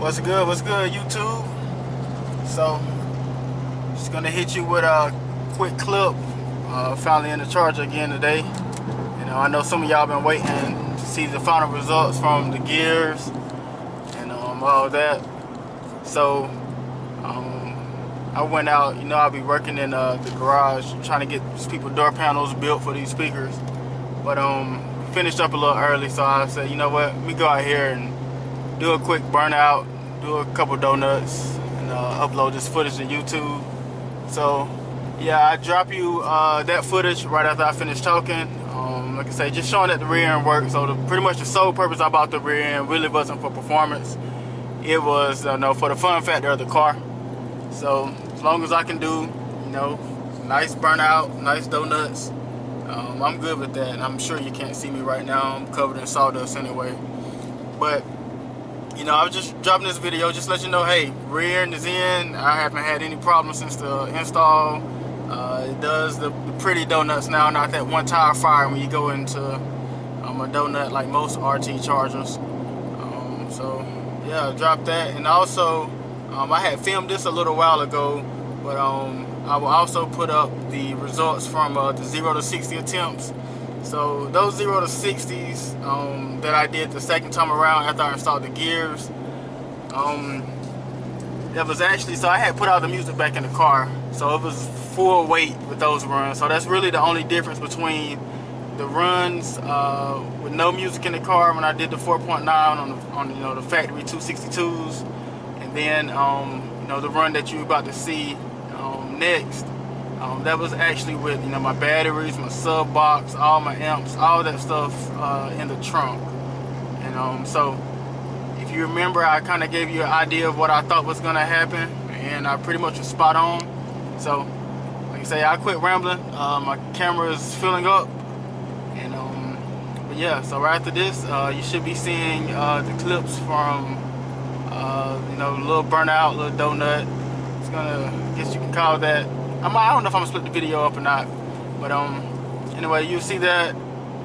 What's good, YouTube? So, just gonna hit you with a quick clip. Finally in the Charger again today. You know, I know some of y'all been waiting to see the final results from the gears and all that. So, I went out. You know, I'll be working in the garage trying to get people door panels built for these speakers. But finished up a little early, so I said, you know what? Let me go out here and do a quick burnout, do a couple donuts, and upload this footage to YouTube. So yeah, I drop you that footage right after I finish talking. Like I say, just showing that the rear end works. So pretty much the sole purpose I bought the rear end really wasn't for performance. It was for the fun factor of the car. So as long as I can do, you know, nice burnout, nice donuts, I'm good with that. And I'm sure you can't see me right now. I'm covered in sawdust anyway. But you know, I was just dropping this video just to let you know, hey, rear end is in. I haven't had any problems since the install. It does the pretty donuts now, not that one tire fire when you go into a donut like most RT Chargers. So yeah, I dropped that. And also, I had filmed this a little while ago, but I will also put up the results from the 0 to 60 attempts. So those 0 to 60s that I did the second time around after I installed the gears, that was actually, so I had put all the music back in the car, so it was full weight with those runs. So that's really the only difference between the runs with no music in the car when I did the 4.9 on you know, the factory 262s, and then you know, the run that you're about to see next. That was actually with, you know, my batteries, my sub box, all my amps, all that stuff in the trunk. And so if you remember, I kind of gave you an idea of what I thought was going to happen, and I pretty much was spot on. So like I say, I quit rambling. My camera is filling up, and but yeah, so right after this you should be seeing the clips from you know, little burnout, little donut. It's gonna, I guess you can call that, I don't know if I'm gonna split the video up or not, but anyway, you see that,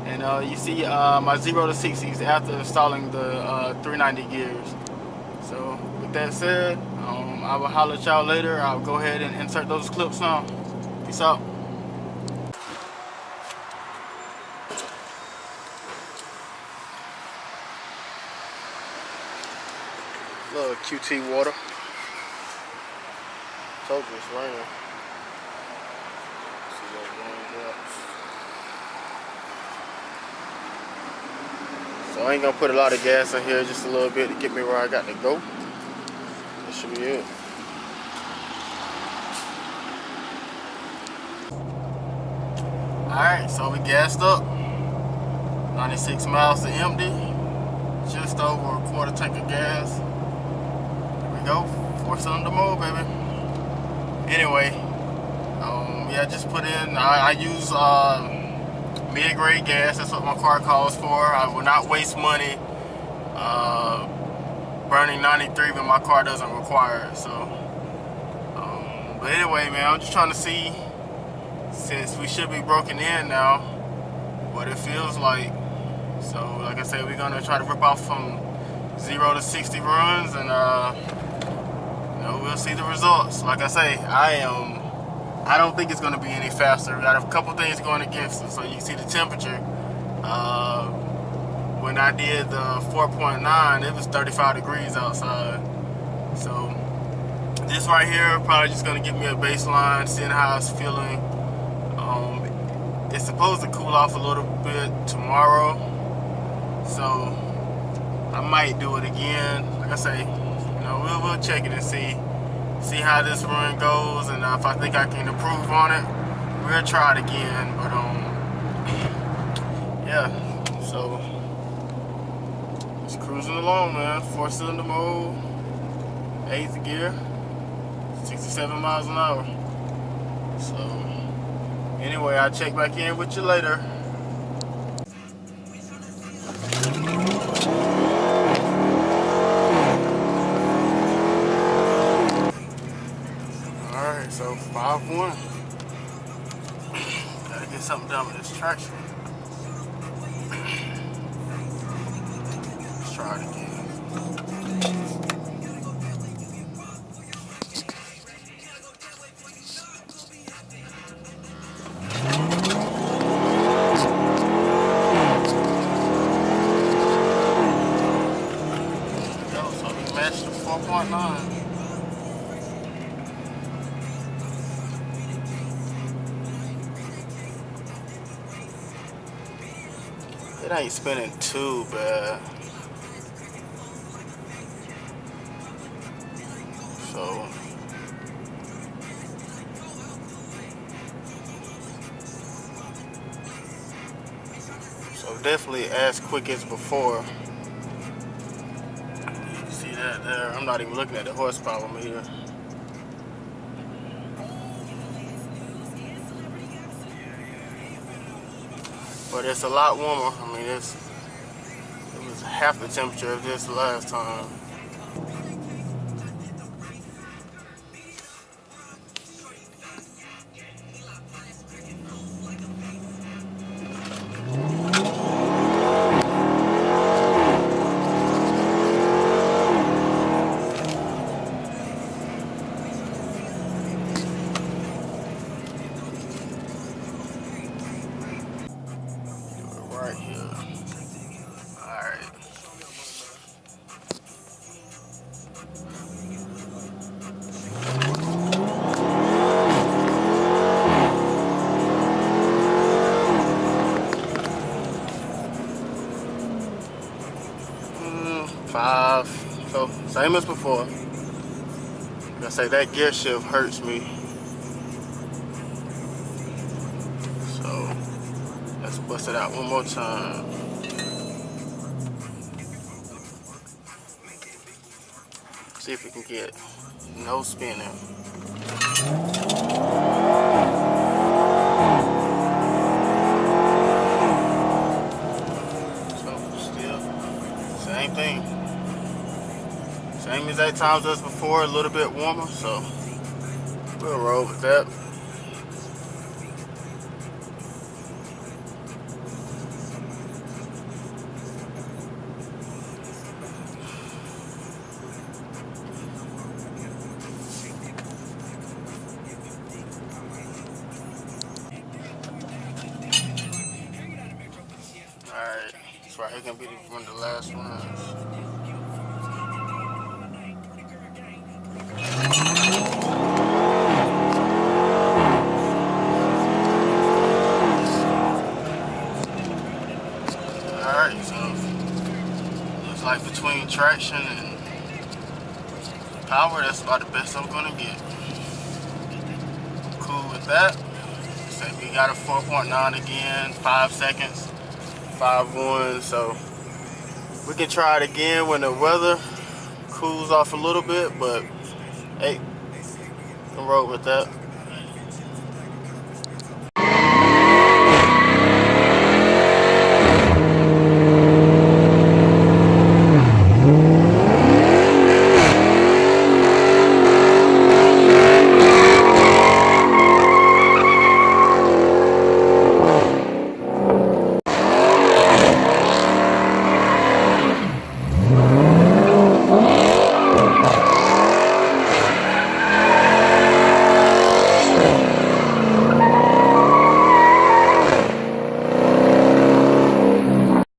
and you see my 0 to 60s after installing the 390 gears. So with that said, I will holler at y'all later. I'll go ahead and insert those clips now. Peace out. Little QT water. Told you it's raining. So I ain't gonna put a lot of gas in here, just a little bit to get me where I got to go. That should be it. Alright, so we gassed up. 96 miles to empty. Just over a quarter tank of gas. There we go. 4-cylinder mode, baby. Anyway, yeah, I just put in, I use mid-grade gas. That's what my car calls for. I will not waste money burning 93 when my car doesn't require it. So but anyway, man, I'm just trying to see, since we should be broken in now, what it feels like. So like I said, we're gonna try to rip off from 0 to 60 runs, and you know, we'll see the results. Like I say, I don't think it's going to be any faster. We got a couple things going against us. So you see the temperature. When I did the 4.9, it was 35 degrees outside. So this right here probably just going to give me a baseline, seeing how it's feeling. It's supposed to cool off a little bit tomorrow, so I might do it again. Like I say, you know, we'll check it and see how this run goes, and if I think I can improve on it, we'll try it again. But yeah, so just cruising along, man. 4-cylinder mode, 8th gear, 67 miles an hour. So anyway, I'll check back in with you later. So 5-1. Gotta get something done with this traction. Let's try it again. match the 4.9. It ain't spinning too bad. So definitely as quick as before. You can see that there. I'm not even looking at the horsepower meter. But it's a lot warmer. I mean, it was half the temperature of this last time. Right here. Alright. Five. So same as before. Like I say, that gear shift hurts me. So let's bust it out one more time. See if we can get no spinning. So still same thing. Same exact times as before, a little bit warmer, so we'll roll with that. Alright, this right here gonna be one of the last ones. Alright, so looks like between traction and power, that's about the best I'm gonna get. Cool with that. So we got a 4.9 again, 5 seconds, 5.1. So we can try it again when the weather cools off a little bit, but hey, can roll with that.